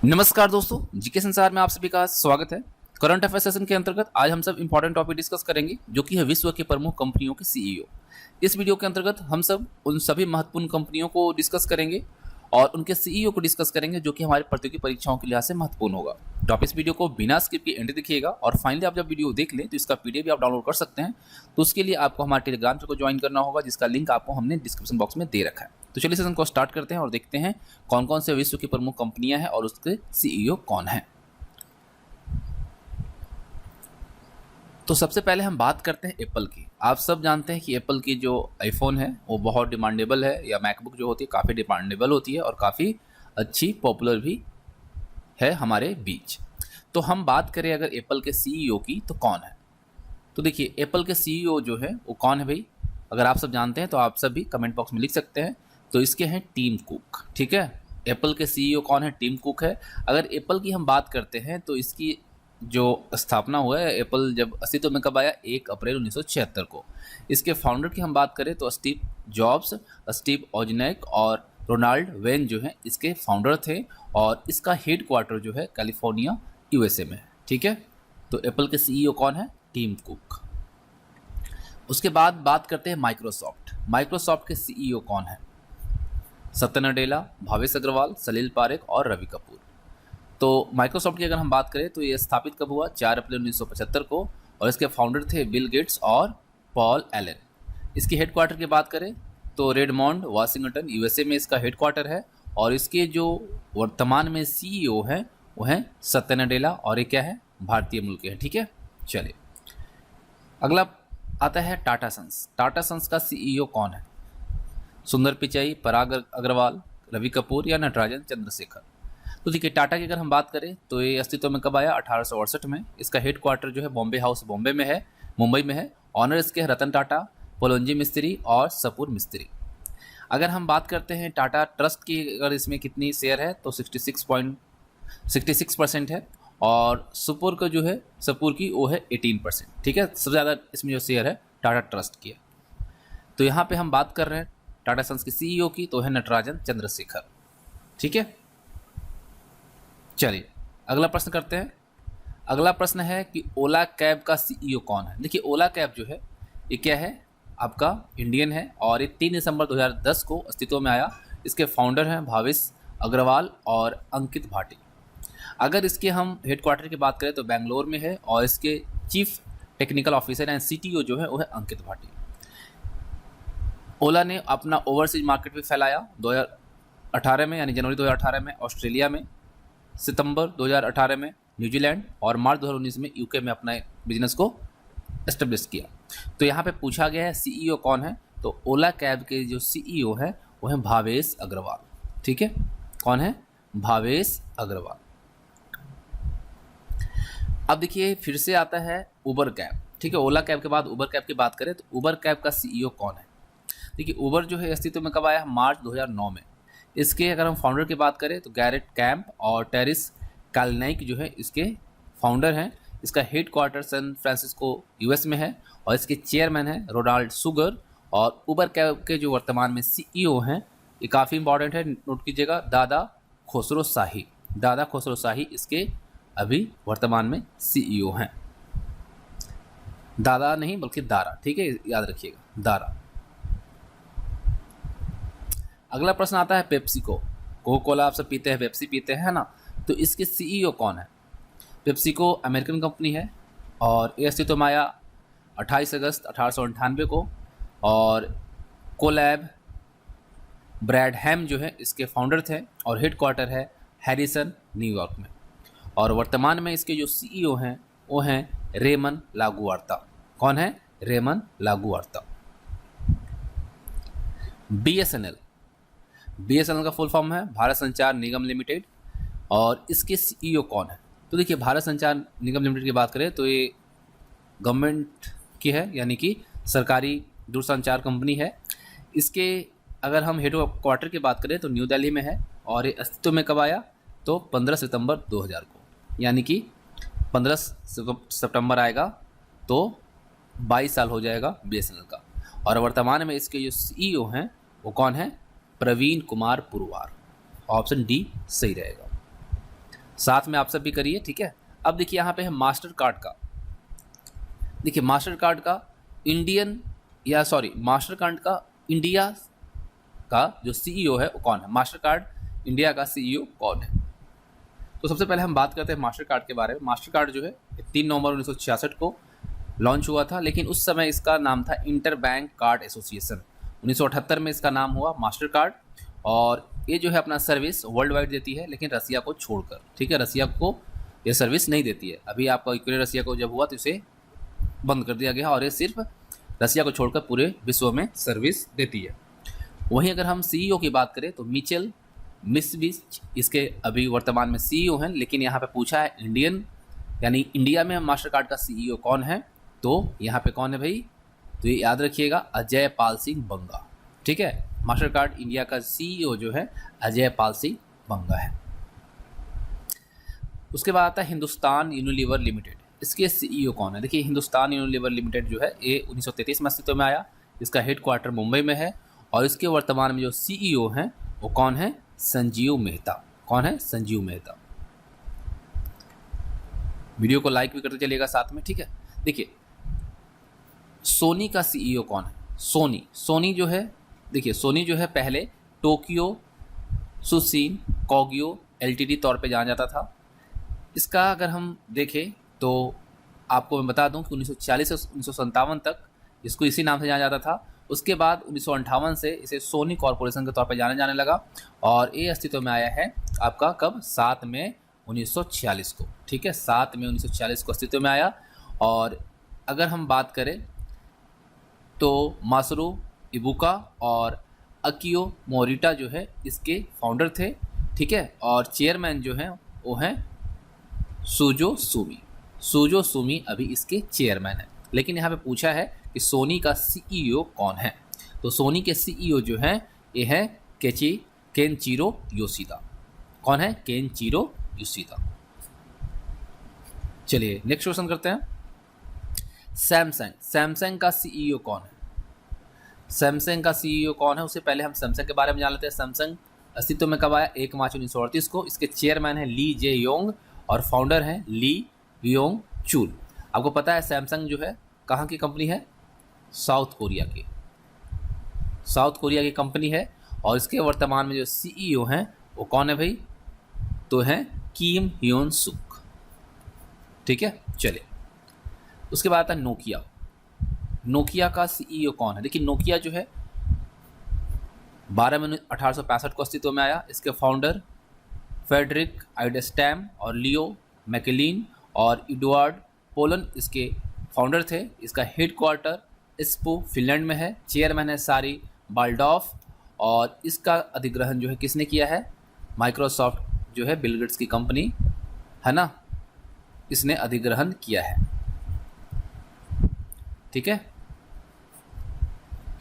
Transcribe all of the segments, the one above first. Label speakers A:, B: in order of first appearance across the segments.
A: नमस्कार दोस्तों, जीके संसार में आप सभी का स्वागत है। करंट अफेयर सेशन के अंतर्गत आज हम सब इंपॉर्टेंट टॉपिक डिस्कस करेंगे जो कि है विश्व के प्रमुख कंपनियों के सीईओ। इस वीडियो के अंतर्गत हम सब उन सभी महत्वपूर्ण कंपनियों को डिस्कस करेंगे और उनके सीईओ को डिस्कस करेंगे जो कि हमारी प्रतियोगी परीक्षाओं के लिहाज से महत्वपूर्ण होगा। तो आप इस वीडियो को बिना स्किप के एंड देखिएगा और फाइनली आप जब वीडियो देख लें तो इसका पीडीएफ भी आप डाउनलोड कर सकते हैं। तो उसके लिए आपको हमारे टेलीग्राम चैनल को ज्वाइन करना होगा जिसका लिंक आपको हमने डिस्क्रिप्शन बॉक्स में दे रखा है। तो चलिए सेशन को स्टार्ट करते हैं और देखते हैं कौन कौन से विश्व की प्रमुख कंपनियां हैं और उसके सीईओ कौन हैं। तो सबसे पहले हम बात करते हैं एप्पल की। आप सब जानते हैं कि एप्पल की जो आईफोन है वो बहुत डिमांडेबल है, या मैकबुक जो होती है काफ़ी डिमांडेबल होती है और काफ़ी अच्छी पॉपुलर भी है हमारे बीच। तो हम बात करें अगर एप्पल के सीईओ की तो कौन है। तो देखिए एप्पल के सीईओ जो है वो कौन है भाई, अगर आप सब जानते हैं तो आप सब भी कमेंट बॉक्स में लिख सकते हैं। तो इसके हैं टिम कुक। ठीक है, एप्पल के सीईओ कौन है? टिम कुक है। अगर एप्पल की हम बात करते हैं तो इसकी जो स्थापना हुआ है, एप्पल जब अस्तित्व में कब आया? 1 अप्रैल 1976 को। इसके फाउंडर की हम बात करें तो स्टीव जॉब्स, स्टीव ओजनेक और रोनाल्ड वेन जो है इसके फाउंडर थे और इसका हेड क्वार्टर जो है कैलिफोर्निया यूएसए में है। ठीक है, तो एप्पल के सीईओ कौन है? Tim Cook. उसके बाद बात करते हैं माइक्रोसॉफ्ट। माइक्रोसॉफ्ट के सीईओ कौन है? सत्या नडेला, भावेश अग्रवाल, सलील पारेख और रवि कपूर। तो माइक्रोसॉफ्ट की अगर हम बात करें तो ये स्थापित कब हुआ? 4 अप्रैल 1975 को और इसके फाउंडर थे बिल गेट्स और पॉल एलन। इसकी हेडक्वार्टर की बात करें तो रेडमोंड, वाशिंगटन, यूएसए में इसका हेडक्वार्टर है और इसके जो वर्तमान में सीईओ हैं वो हैं सत्या नडेला और ये क्या है? भारतीय मूल के हैं। ठीक है, चलिए अगला आता है टाटा सन्स। टाटा सन्स का सीईओ कौन है? सुंदर पिचाई, पराग अग्रवाल, रवि कपूर या नटराजन चंद्रशेखर। तो देखिए टाटा की अगर हम बात करें तो ये अस्तित्व में कब आया? 1868 में। इसका हेड क्वार्टर जो है बॉम्बे हाउस बॉम्बे में है, मुंबई में है। ऑनर इसके रतन टाटा, पोलंजी मिस्त्री और सपूर मिस्त्री। अगर हम बात करते हैं टाटा ट्रस्ट की, अगर इसमें कितनी शेयर है तो 66% है और सपूर का जो है सपूर की वो है 18%। ठीक है, सबसे ज़्यादा इसमें जो शेयर है टाटा ट्रस्ट की है। तो यहाँ पे हम बात कर रहे हैं टाटा सन्स के सीईओ की, तो है नटराजन चंद्रशेखर। ठीक है, चलिए अगला प्रश्न करते हैं। अगला प्रश्न है कि ओला कैब का सीईओ कौन है। देखिए ओला कैब जो है ये क्या है? आपका इंडियन है और ये 3 दिसंबर 2010 को अस्तित्व में आया। इसके फाउंडर हैं भावेश अग्रवाल और अंकित भाटी। अगर इसके हम हेडक्वार्टर की बात करें तो बेंगलोर में है और इसके chief technical officer and CTO जो है वो है अंकित भाटी। ओला ने अपना ओवरसीज मार्केट भी फैलाया 2018 में, यानी जनवरी 2018 में ऑस्ट्रेलिया में, सितंबर 2018 में न्यूजीलैंड और मार्च 2019 में यूके में अपना बिजनेस को एस्टेब्लिश किया। तो यहाँ पे पूछा गया है सीईओ कौन है, तो ओला कैब के जो सीईओ है वो है भावेश अग्रवाल। ठीक है, कौन है? भावेश अग्रवाल। अब देखिए फिर से आता है उबर कैब। ठीक है, ओला कैब के बाद उबर कैब की बात करें तो उबर कैब का सीईओ कौन है? देखिए उबर जो है अस्तित्व में कब आया? मार्च 2009 में। इसके अगर हम फाउंडर की बात करें तो गैरेट कैंप और टेरिस कालनाइक जो है इसके फाउंडर हैं। इसका head quarter San Francisco US में है और इसके चेयरमैन हैं रोनाल्ड सुगर। और उबर कैब के जो वर्तमान में सीईओ हैं ये काफ़ी इंपॉर्टेंट है, नोट कीजिएगा, दादा खुसरो शाही। दादा खुसरो शाही इसके अभी वर्तमान में सीईओ हैं। दादा नहीं बल्कि दारा। ठीक है, याद रखिएगा, दारा। अगला प्रश्न आता है पेप्सिको। कोको कोला आप सब पीते हैं, पेप्सी पीते हैं, है ना? तो इसके सीईओ कौन है? पेप्सिको अमेरिकन कंपनी है और ये अस्तित्व में आया 28 अगस्त 1898 को और कोलैब ब्रैडहैम जो है इसके फाउंडर थे और हेड क्वार्टर है हैरिसन न्यूयॉर्क में। और वर्तमान में इसके जो सीईओ हैं वो हैं रेमन लागुआर्ता। कौन है? रेमन लागुआर्ता। बीएसएनएल। बीएसएनएल का फुल फॉर्म है भारत संचार निगम लिमिटेड और इसके सीईओ कौन है? तो देखिए भारत संचार निगम लिमिटेड की बात करें तो ये गवर्नमेंट की है, यानी कि सरकारी दूरसंचार कंपनी है। इसके अगर हम हेड क्वार्टर की बात करें तो न्यू दिल्ली में है और ये अस्तित्व में कब आया? तो 15 सितंबर 2000 को, यानी कि 15 सितंबर आएगा तो 22 साल हो जाएगा बीएसएनएल का। और वर्तमान में इसके जो सीईओ हैं वो कौन है? प्रवीण कुमार पुरवार। ऑप्शन डी सही रहेगा। साथ में आप सब भी करिए, ठीक है। अब देखिए यहाँ पे है मास्टर कार्ड का। देखिए मास्टर कार्ड का मास्टर कार्ड का इंडिया का जो सीईओ है वो कौन है? मास्टर कार्ड इंडिया का सीईओ कौन है? तो सबसे पहले हम बात करते हैं मास्टर कार्ड के बारे में। मास्टर कार्ड जो है 3 नवंबर 1966 को लॉन्च हुआ था, लेकिन उस समय इसका नाम था इंटर बैंक कार्ड एसोसिएशन। 1978 में इसका नाम हुआ मास्टर कार्ड, और ये जो है अपना सर्विस वर्ल्ड वाइड देती है, लेकिन रसिया को छोड़कर, ठीक है। रसिया को ये सर्विस नहीं देती है। अभी आपका यूक्रेन रसिया को जब हुआ तो इसे बंद कर दिया गया, और ये सिर्फ रसिया को छोड़कर पूरे विश्व में सर्विस देती है। वहीं अगर हम सीईओ की बात करें तो मिचेल मिस्विच इसके अभी वर्तमान में सीईओ हैं, लेकिन यहाँ पे पूछा है इंडियन यानी इंडिया में मास्टर कार्ड का सीईओ कौन है, तो यहाँ पे कौन है भाई? तो ये याद रखिएगा, अजय पाल सिंह बंगा, ठीक है। मास्टर कार्ड इंडिया का सीईओ जो है अजय पाल सिंह बंगा है। उसके बाद आता है हिंदुस्तान यूनिलीवर लिमिटेड। इसके सीईओ कौन है? देखिए हिंदुस्तान यूनिलीवर लिमिटेड जो है ये 1933 में अस्तित्व में आया। इसका हेडक्वार्टर मुंबई में है, और इसके वर्तमान में जो सीईओ हैं वो कौन है? संजीव मेहता। कौन है? संजीव मेहता। वीडियो को लाइक भी करते चलिएगा साथ में, ठीक है। देखिए सोनी का सीईओ कौन है? सोनी जो है, देखिए सोनी जो है पहले टोक्यो सुशिन कोग्यो एलटीडी तौर पे जाना जाता था। इसका अगर हम देखें तो आपको मैं बता दूं कि 1940 से 1957 तक इसको इसी नाम से जाना जाता था। उसके बाद 1958 से इसे सोनी कॉरपोरेशन के तौर पर जाने लगा, और ये अस्तित्व में आया है आपका कब? 7 मई 1946 को, ठीक है। 7 मई 1946 को अस्तित्व में आया। और अगर हम बात करें तो मासरू इबुका और अकियो मोरिटा जो है इसके फाउंडर थे, ठीक है। और चेयरमैन जो हैं वो हैं सुजो सुमी अभी इसके चेयरमैन हैं। लेकिन यहाँ पे पूछा है कि सोनी का सीईओ कौन है, तो सोनी के सीईओ जो हैं ये है केनचिरो योशिदा। कौन है? केनचिरो योशिदा। चलिए नेक्स्ट क्वेश्चन करते हैं। सैमसंग का सीईओ कौन है? सैमसंग का सीईओ कौन है? उससे पहले हम सैमसंग के बारे में जान लेते हैं। सैमसंग अस्तित्व में कब आया? 1 मार्च 1938 को। इसके चेयरमैन हैं ली जे योंग और फाउंडर हैं ली योंग चूल। आपको पता है सैमसंग जो है कहाँ की कंपनी है? साउथ कोरिया की कंपनी है, और इसके वर्तमान में जो सीईओ हैं वो कौन है भाई? तो हैं किम ह्योन सुक, ठीक है। चलिए उसके बाद आता है नोकिया का सीईओ कौन है? देखिए नोकिया जो है 12 मई 1865 को अस्तित्व में आया। इसके फाउंडर फेडरिक आइडस्टैम और लियो मैकेलिन और एडवर्ड पोलन इसके फाउंडर थे। इसका हेडक्वार्टर स्पो फिनलैंड में है। चेयरमैन है सारी बाल्डॉफ, और इसका अधिग्रहण जो है किसने किया है? माइक्रोसॉफ्ट जो है बिल गेट्स की कंपनी है ना, इसने अधिग्रहण किया है, ठीक है।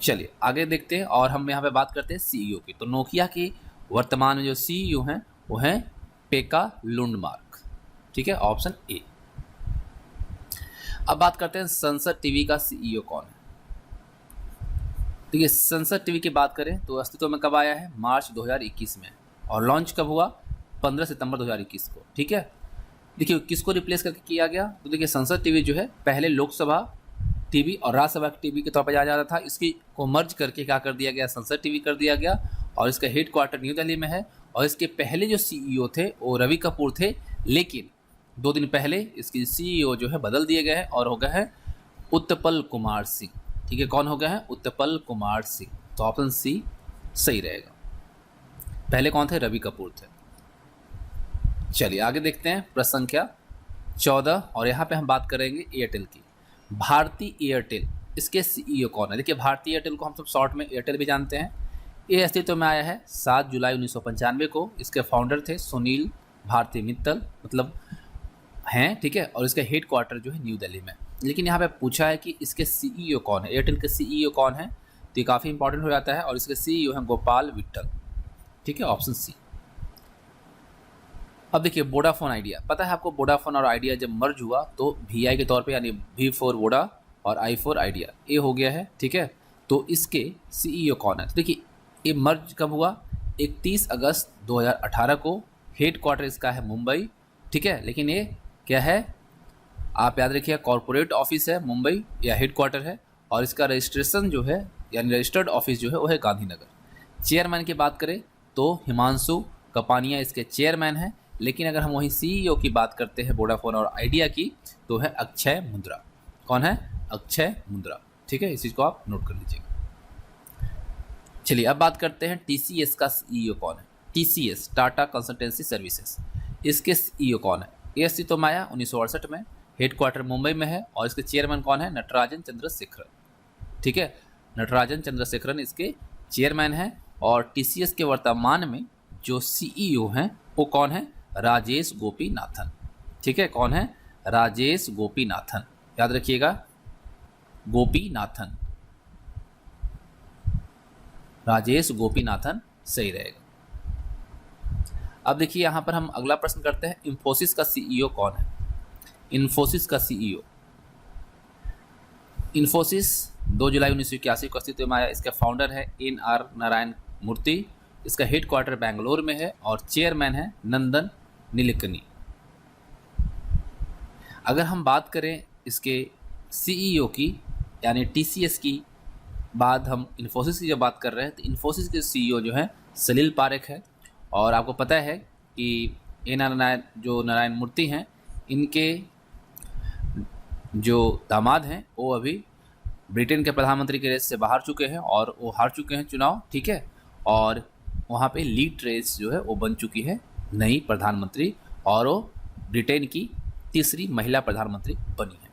A: चलिए आगे देखते हैं, और हम यहाँ पे बात करते हैं सीईओ की। तो नोकिया के वर्तमान में जो सीईओ हैं वो हैं पेका लुंडमार्क, ठीक है, ऑप्शन ए। अब बात करते हैं संसद टीवी का सीईओ कौन है। देखिए संसद टीवी की बात करें तो अस्तित्व में कब आया है? मार्च 2021 में, और लॉन्च कब हुआ? 15 सितंबर 2021 को, ठीक है। देखिए किसको रिप्लेस करके किया गया? तो देखिए संसद टीवी जो है पहले लोकसभा टीवी और राज्यसभा टीवी के तौर पर जाना जाता था। इसकी को मर्ज करके क्या कर दिया गया? संसद टीवी कर दिया गया, और इसका हेडक्वार्टर न्यू दिल्ली में है। और इसके पहले जो सीईओ थे वो रवि कपूर थे, लेकिन 2 दिन पहले इसकी सीईओ जो है बदल दिए गए हैं और हो गए हैं उत्पल कुमार सिंह, ठीक है। कौन हो गए हैं? उत्पल कुमार सिंह। तो ऑप्शन सी सही रहेगा। पहले कौन थे? रवि कपूर थे। चलिए आगे देखते हैं प्रश्न संख्या 14, और यहाँ पे हम बात करेंगे एयरटेल की। भारती एयरटेल, इसके सीईओ कौन है? देखिए भारती एयरटेल को हम सब शॉर्ट में एयरटेल भी जानते हैं। ये अस्तित्व में आया है 7 जुलाई 1995 को। इसके फाउंडर थे सुनील भारती मित्तल, मतलब हैं, ठीक है। और इसका हेडक्वार्टर जो है न्यू दिल्ली में। लेकिन यहाँ पे पूछा है कि इसके सीईओ कौन है, एयरटेल के सीईओ कौन है, तो ये काफ़ी इंपॉर्टेंट हो जाता है। और इसके सीईओ हैं गोपाल विट्ठल, ठीक है, ऑप्शन सी। अब देखिए वोडाफोन आइडिया, पता है आपको वोडाफोन और आइडिया जब मर्ज हुआ तो VI के तौर पे यानी V फॉर वोडा और I फॉर आइडिया ये हो गया है, ठीक है। तो इसके सीईओ कौन है? तो देखिए ये मर्ज कब हुआ? 31 अगस्त 2018 को। हेडक्वार्टर इसका है मुंबई, ठीक है। लेकिन ये क्या है, आप याद रखिए, कॉरपोरेट ऑफिस है, मुंबई या हेडक्वार्टर है, और इसका रजिस्ट्रेशन जो है यानी रजिस्टर्ड ऑफिस जो है वो है गांधीनगर। चेयरमैन की बात करें तो हिमांशु कपानिया इसके चेयरमैन हैं। लेकिन अगर हम वहीं सीईओ की बात करते हैं वोडाफोन और आइडिया की, तो है अक्षय मुंद्रा। कौन है? अक्षय मुंद्रा। ठीक है, इस चीज़ को आप नोट कर लीजिएगा। चलिए अब बात करते हैं टीसीएस का सीईओ कौन है। टीसीएस, टाटा कंसल्टेंसी सर्विसेज, इसके सीईओ कौन है? एस सितोमाया 1968 में, हेडक्वार्टर मुंबई में है, और इसके चेयरमैन कौन है? नटराजन चंद्रशेखरन। ठीक है, नटराजन चंद्रशेखरन इसके चेयरमैन हैं। और टीसीएस के वर्तमान में जो सीईओ हैं वो कौन है? राजेश गोपीनाथन। ठीक है, कौन है? राजेश गोपीनाथन, याद रखिएगा, गोपीनाथन, राजेश गोपीनाथन सही रहेगा। अब देखिए यहाँ पर हम अगला प्रश्न करते हैं, इंफोसिस का सीईओ कौन है? इंफोसिस का सीईओ, इंफोसिस 2 जुलाई 1981 को अस्तित्व में आया। इसका फाउंडर है NR नारायण मूर्ति। इसका हेडक्वार्टर बेंगलोर में है और चेयरमैन है नंदन नीलेकनी। अगर हम बात करें इसके सीईओ की यानी टीसीएस की, बाद हम इन्फोसिस की जब बात कर रहे हैं तो इन्फोसिस के सीईओ जो हैं सलील पारेख है। और आपको पता है कि NR नारायण मूर्ति हैं, इनके जो दामाद हैं वो अभी ब्रिटेन के प्रधानमंत्री के रेस से बाहर चुके हैं और वो हार चुके हैं चुनाव। ठीक है, और वहाँ पे ली ट्रेस जो है वो बन चुकी है नई प्रधानमंत्री, और वो ब्रिटेन की तीसरी महिला प्रधानमंत्री बनी है।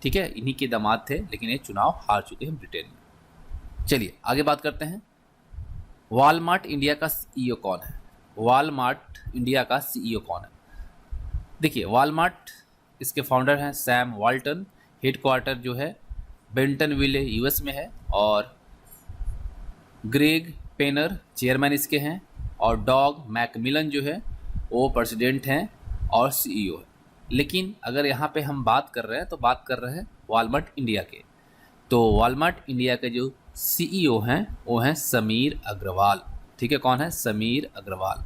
A: ठीक है, इन्हीं के दामाद थे, लेकिन ये चुनाव हार चुके हैं ब्रिटेन में। चलिए आगे बात करते हैं, वॉलमार्ट इंडिया का सीईओ कौन है? वॉलमार्ट इंडिया का सीईओ कौन है? देखिए, वॉलमार्ट इसके फाउंडर हैं सैम वाल्टन। हेडक्वार्टर जो है बेंटनविले यूएस में है, और ग्रेग पेनर चेयरमैन इसके हैं, और डॉग मैकमिलन जो है वो प्रेसिडेंट हैं और सीईओ है। लेकिन अगर यहाँ पे हम बात कर रहे हैं तो बात कर रहे हैं वॉलमार्ट इंडिया के। तो वॉलमार्ट इंडिया के जो सीईओ हैं वो हैं समीर अग्रवाल। ठीक है, कौन है? समीर अग्रवाल।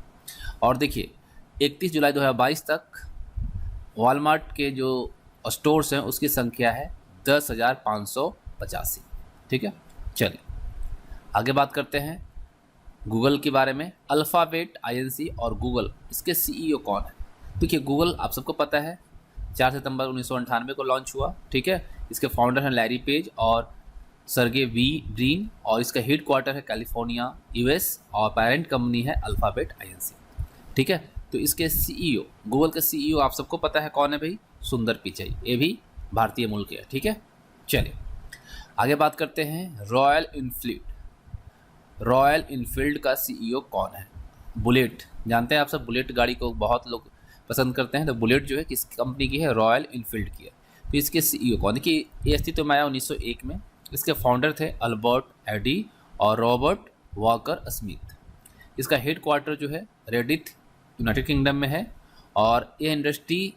A: और देखिए 31 जुलाई 2022 तक वॉलमार्ट के जो स्टोर्स हैं उसकी संख्या है 10,585। ठीक है, चलिए आगे बात करते हैं गूगल के बारे में। अल्फ़ाबेट INC और गूगल, इसके सीईओ कौन है? देखिए, गूगल आप सबको पता है 4 सितंबर 1998 को लॉन्च हुआ। ठीक है, इसके फाउंडर हैं लैरी पेज और सर्गे ब्रीन, और इसका हेडक्वार्टर है कैलिफोर्निया यूएस, और पेरेंट कंपनी है अल्फ़ाबेट INC। ठीक है, तो इसके सीईओ, गूगल के सीईओ आप सबको पता है कौन है भाई? सुंदर पिचाई, ये भी भारतीय मूल के है। ठीक है, चलिए आगे बात करते हैं रॉयल इनफील्ड। रॉयल इनफील्ड का सीईओ कौन है? बुलेट, जानते हैं आप सब, बुलेट गाड़ी को बहुत लोग पसंद करते हैं। तो बुलेट जो है किस कंपनी की है? रॉयल इनफील्ड की है। तो इसके सीईओ कौन? देखिए, ये अस्तित्व में आया 1901 में। इसके फाउंडर थे अल्बर्ट एडी और रॉबर्ट वॉकर स्मिथ। इसका हेडक्वार्टर जो है रेडिथ यूनाइटेड किंगडम में है, और ये इंडस्ट्री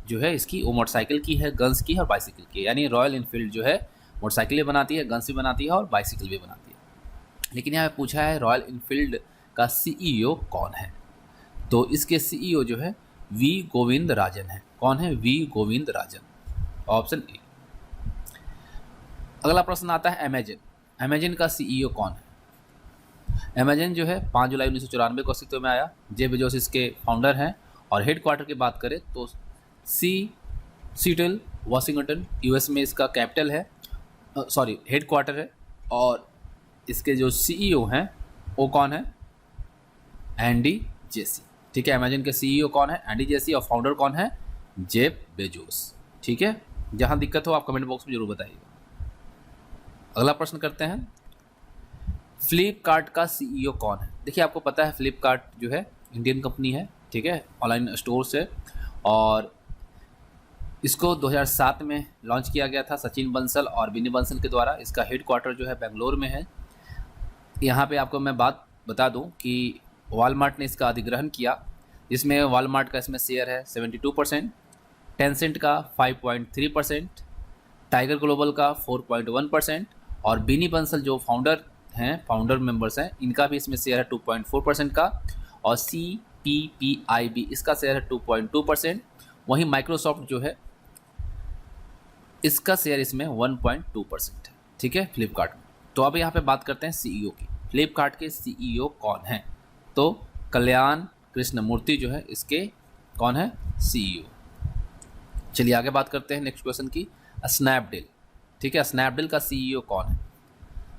A: जो है इसकी वो मोटरसाइकिल की है, गन्स की है और बाइसिकल की है। यानी रॉयल इनफील्ड जो है मोटरसाइकिल भी बनाती है, गन्स भी बनाती है और बाइसिकल भी बनाती है। लेकिन यहाँ पे पूछा है रॉयल इनफील्ड का सीईओ कौन है? तो इसके सीईओ जो है वी गोविंद राजन है। कौन है? V Govind Rajan, option A. अगला प्रश्न आता है अमेजन। अमेजन का सीईओ कौन है? अमेजन जो है 5 जुलाई 1994 को अस्तित्व में आया। जेफ बेजोस इसके फाउंडर हैं, और हेडक्वार्टर की बात करें तो सीटल वाशिंगटन यूएस में इसका कैपिटल है, सॉरी हेडक्वार्टर है। और इसके जो सीईओ हैं वो कौन है? Andy Jassy. ठीक है, अमेजन के सीईओ कौन है? एंडी जेसी, और फाउंडर कौन है? Jeff Bezos. ठीक है, जहां दिक्कत हो आप कमेंट बॉक्स में जरूर बताइएगा। अगला प्रश्न करते हैं, फ्लिपकार्ट का सीईओ कौन है? देखिए, आपको पता है फ्लिपकार्ट जो है इंडियन कंपनी है। ठीक है, ऑनलाइन स्टोर से, और इसको 2007 में लॉन्च किया गया था सचिन बंसल और बिनी बंसल के द्वारा। इसका हेडक्वार्टर जो है बेंगलोर में है। यहाँ पे आपको मैं बात बता दूँ कि वॉलमार्ट ने इसका अधिग्रहण किया, जिसमें वॉलमार्ट का इसमें शेयर है 72%, टेंसेंट का 5.3%, टाइगर ग्लोबल का 4.1%, और बिनी बंसल जो फाउंडर मेंबर्स हैं, इनका भी इसमें शेयर है 2.4% का, और PPIB इसका शेयर है 2.2%। वहीं माइक्रोसॉफ्ट जो है इसका शेयर इसमें 1.2% है, ठीक है, फ्लिपकार्ट में। तो अब यहाँ पे बात करते हैं सीईओ की। फ्लिपकार्ट के सीईओ कौन हैं? तो कल्याण कृष्णमूर्ति जो है इसके कौन है? सीईओ। चलिए आगे बात करते हैं नेक्स्ट क्वेश्चन की। स्नैपडील, ठीक है, स्नैपडील का सीईओ कौन है?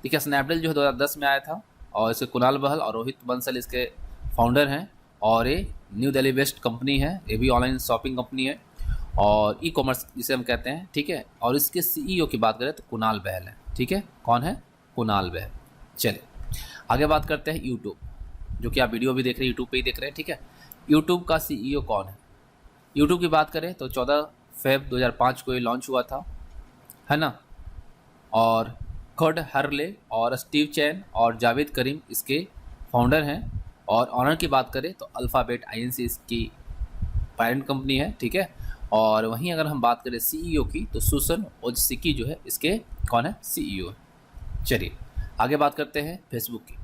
A: ठीक है, स्नैपडील जो है 2010 में आया था और इसके कुणाल बहल और रोहित बंसल इसके फाउंडर हैं और ये न्यू दिल्ली बेस्ड कंपनी है, ये भी ऑनलाइन शॉपिंग कंपनी है और ई कॉमर्स जिसे हम कहते हैं, ठीक है। और इसके सीईओ की बात करें तो कुणाल बहल है, ठीक है। कौन है? कुणाल बहल। चलिए आगे बात करते हैं यूट्यूब, जो कि आप वीडियो भी देख रहे हैं यूट्यूब पे ही देख रहे हैं, ठीक है। यूट्यूब का सीईओ कौन है? यूट्यूब की बात करें तो 14 फेब 2005 को ये लॉन्च हुआ था, है ना। और खड हरले और स्टीव चैन और जावेद करीम इसके फाउंडर हैं। और ऑनर की बात करें तो अल्फ़ाबेट आईएनसी इसकी पेरेंट कंपनी है, ठीक है। और वहीं अगर हम बात करें सीईओ की तो सुसन ओजसिकी जो है इसके कौन है? सीईओ है। चलिए आगे बात करते हैं फेसबुक की।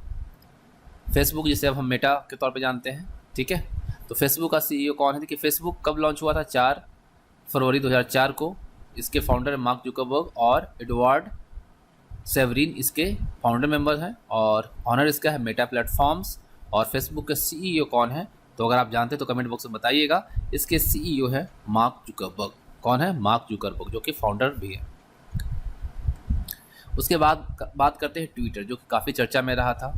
A: फेसबुक जिसे अब हम मेटा के तौर पे जानते हैं, ठीक है। तो फेसबुक का सीईओ कौन है? देखिए फेसबुक कब लॉन्च हुआ था? 4 फरवरी 2004 को। इसके फाउंडर मार्क जुकरबर्ग और एडवर्ड सेवरीन इसके फाउंडर मेंबर हैं और ऑनर इसका है मेटा प्लेटफॉर्म्स। और फेसबुक के सीईओ कौन है? तो अगर आप जानते हैं तो कमेंट बॉक्स में बताइएगा। इसके सीईओ है मार्क जुकरबर्ग। कौन है? मार्क जुकरबर्ग, जो कि फाउंडर भी है। उसके बाद बात करते हैं ट्विटर, जो कि काफ़ी चर्चा में रहा था,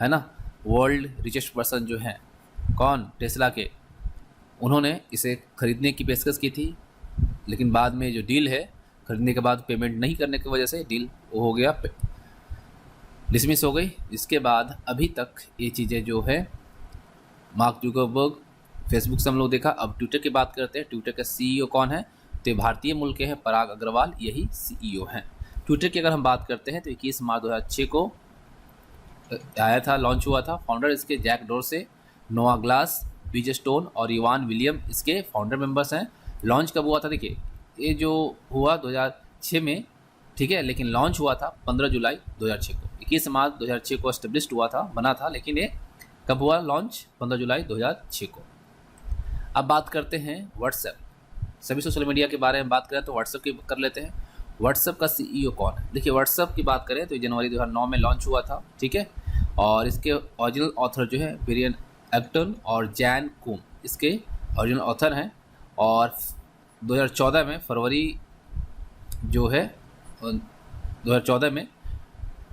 A: है ना। वर्ल्ड रिचेस्ट पर्सन जो हैं कौन? टेस्ला के, उन्होंने इसे खरीदने की पेशकश की थी, लेकिन बाद में जो डील है खरीदने के बाद पेमेंट नहीं करने की वजह से डील हो गया, डिसमिस हो गई। इसके बाद अभी तक ये चीज़ें जो है मार्क जुकरबर्ग फेसबुक से हम लोग देखा। अब ट्विटर की बात करते हैं। ट्विटर का सीईओ कौन है? तो ये भारतीय मूल के हैं, पराग अग्रवाल, यही सीईओ हैं। ट्विटर की अगर हम बात करते हैं तो 21 मार्च 2006 को आया था, लॉन्च हुआ था। फाउंडर इसके जैक डोरसे, नोआ ग्लास, बीजे स्टोन और इवान विलियम इसके फाउंडर मेंबर्स हैं। लॉन्च कब हुआ था? देखिए ये जो हुआ 2006 में, ठीक है, लेकिन लॉन्च हुआ था 15 जुलाई 2006 को। 21 मार्च 2006 को एस्टेब्लिश्ड हुआ था, बना था, लेकिन ये कब हुआ लॉन्च? 15 जुलाई 2006 को। अब बात करते हैं व्हाट्सएप। सभी सोशल मीडिया के बारे में बात करें तो व्हाट्सएप की कर लेते हैं। व्हाट्सएप का सीईओ कौन है? देखिए व्हाट्सएप की बात करें तो जनवरी 2009 में लॉन्च हुआ था, ठीक है। और इसके ओरिजिनल ऑथर जो है ब्रियन एक्टन और जैन कूम इसके ओरिजिनल ऑथर हैं। और 2014 में फरवरी जो है 2014 में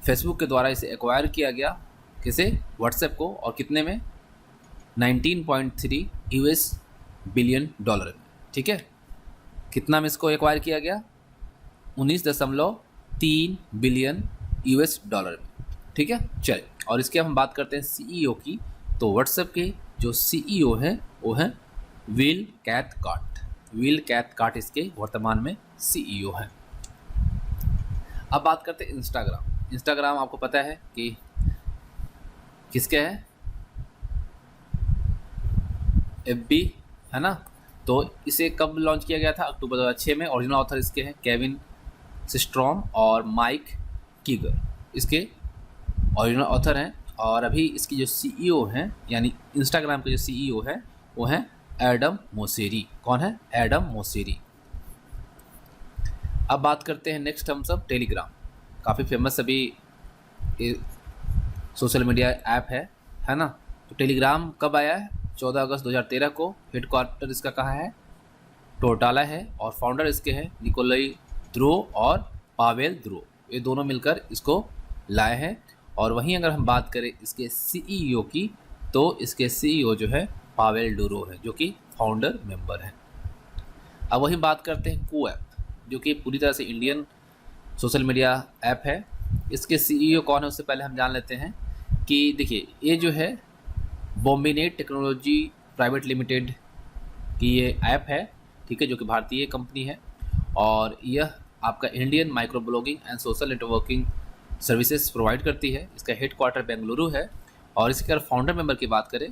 A: फेसबुक के द्वारा इसे एक्वायर किया गया। किसे? व्हाट्सएप को। और कितने में? 19.3 यूएस बिलियन डॉलर में, ठीक है। कितना में इसको एक्वायर किया गया? 19.3 बिलियन यूएस डॉलर में, ठीक है। चलिए और इसके हम बात करते हैं सीईओ की। तो व्हाट्सएप के जो सीईओ हैं वो हैं विल कैथकार्ट। विल कैथकार्ट इसके वर्तमान में सीईओ हैं। अब बात करते हैं इंस्टाग्राम। इंस्टाग्राम आपको पता है कि किसके है? एफबी, है ना। तो इसे कब लॉन्च किया गया था? अक्टूबर 2006 में। ओरिजिनल ऑथर इसके हैं केविन सिस्ट्रॉम और माइक कीगर, इसके ओरिजिनल ऑथर हैं। और अभी इसकी जो सीईओ हैं, यानी इंस्टाग्राम के जो सीईओ हैं वो हैं एडम मोसेरी। कौन है? Adam Mosseri. अब बात करते हैं नेक्स्ट हम सब टेलीग्राम। काफ़ी फेमस अभी सोशल मीडिया ऐप है ना। तो टेलीग्राम कब आया है? 14 अगस्त 2013 को। हेडक्वार्टर इसका कहाँ है? टोरटाला है। और फाउंडर इसके हैं निकोलाई ध्रुव और पावेल ध्रुव, ये दोनों मिलकर इसको लाए हैं। और वहीं अगर हम बात करें इसके सीईओ की तो इसके सीईओ जो है पावेल ड्यूरो है, जो कि फाउंडर मेंबर है। अब वहीं बात करते हैं कू ऐप, जो कि पूरी तरह से इंडियन सोशल मीडिया ऐप है। इसके सीईओ कौन है उससे पहले हम जान लेते हैं कि देखिए ये जो है बॉम्बेनेट टेक्नोलॉजी प्राइवेट लिमिटेड की ये ऐप है, ठीक है, जो कि भारतीय कंपनी है। और यह आपका Indian micro blogging and social networking services provide करती है। इसका हेडक्वार्टर बेंगलुरु है। और इसके अगर फाउंडर मेंबर की बात करें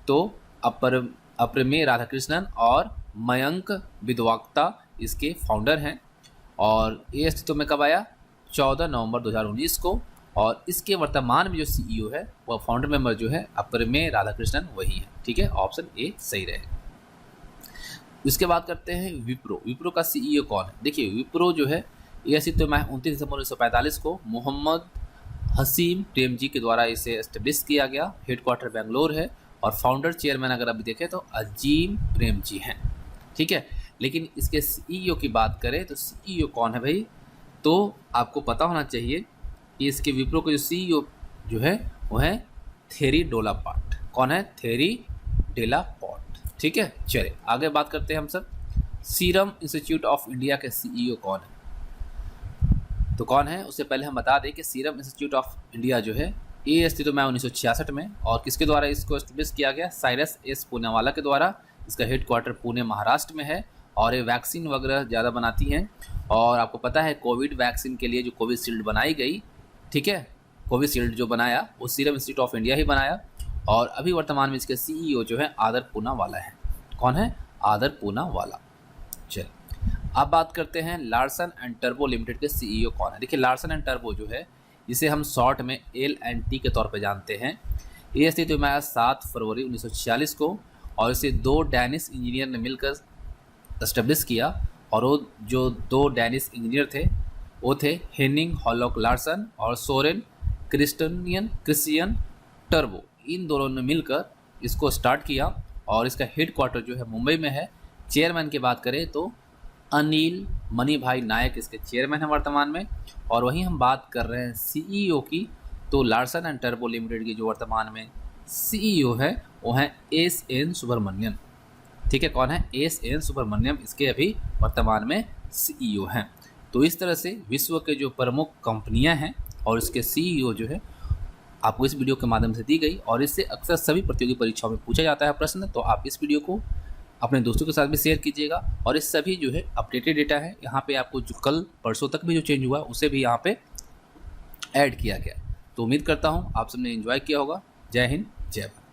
A: तो अप्रमेय राधाकृष्णन और मयंक विद्वाक्ता इसके फाउंडर हैं। और ये अस्तित्व में कब आया? 14 नवंबर 2019 को। और इसके वर्तमान में जो सीईओ है वह फाउंडर मेंबर जो है अप्रमेय राधाकृष्णन वही है। ठीक है, ऑप्शन ए सही रहेगा। इसके बाद करते हैं विप्रो। विप्रो का सीईओ कौन है? देखिए विप्रो जो है ये अस्तित्व में 29 दिसंबर 1945 को मोहम्मद हसीम प्रेमजी के द्वारा इसे एस्टेब्लिश किया गया। हेडक्वार्टर बेंगलोर है और फाउंडर चेयरमैन अगर अभी देखें तो अजीम प्रेमजी हैं। ठीक है, लेकिन इसके सीईओ की बात करें तो सीईओ कौन है भाई? तो आपको पता होना चाहिए कि इसके विप्रो के जो सीईओ जो है वो है थेरी डेलापोर्ट। कौन है? थेरी डेलापोर्ट। ठीक है, चलिए आगे बात करते हैं हम सब। सीरम इंस्टीट्यूट ऑफ इंडिया के सीईओ कौन है? तो कौन है? उससे पहले हम बता दें कि सीरम इंस्टीट्यूट ऑफ इंडिया जो है ये अस्तित्व में 1966 में, और किसके द्वारा इसको एस्टेब्लिश किया गया? साइरस एस पूनावाला के द्वारा। इसका हेडक्वार्टर पुणे महाराष्ट्र में है और ये वैक्सीन वगैरह ज़्यादा बनाती हैं। और आपको पता है कोविड वैक्सीन के लिए जो कोविशील्ड बनाई गई, ठीक है, कोविशील्ड जो बनाया वो सीरम इंस्टीट्यूट ऑफ इंडिया ही बनाया। और अभी वर्तमान में इसके सीईओ जो है आदर पूनावाला है। कौन है? आदर पूनावाला। चलिए अब बात करते हैं लार्सन एंड टर्बो लिमिटेड के सीईओ कौन है। देखिए लार्सन एंड टर्बो जो है जिसे हम शॉर्ट में L&T के तौर पे जानते हैं, ये अस्तित्व में आया 7 फरवरी 1946 को और इसे 2 डैनिश इंजीनियर ने मिलकर एस्टेब्लिश किया। और वो जो 2 डैनिश इंजीनियर थे वो थे हेनिंग हॉलॉक लार्सन और सोरेन क्रिस्टियन टर्बो। इन दोनों ने मिलकर इसको स्टार्ट किया और इसका हेडक्वार्टर जो है मुंबई में है। चेयरमैन की बात करें तो अनिल मणिभाई नायक इसके चेयरमैन हैं वर्तमान में। और वहीं हम बात कर रहे हैं सीईओ की, तो लार्सन एंड टर्बो लिमिटेड की जो वर्तमान में सीईओ है वो है एस.एन. सुब्रमण्यम। ठीक है, कौन है? एस.एन. सुब्रमण्यम इसके अभी वर्तमान में सीईओ हैं। तो इस तरह से विश्व के जो प्रमुख कंपनियां हैं और इसके सीईओ जो है आपको इस वीडियो के माध्यम से दी गई। और इससे अक्सर सभी प्रतियोगी परीक्षाओं में पूछा जाता है प्रश्न, तो आप इस वीडियो को अपने दोस्तों के साथ भी शेयर कीजिएगा। और इस सभी जो है अपडेटेड डेटा है, यहाँ पे आपको जो कल परसों तक भी जो चेंज हुआ उसे भी यहाँ पे ऐड किया गया। तो उम्मीद करता हूँ आप सबने एंजॉय किया होगा। जय हिंद, जय भारत।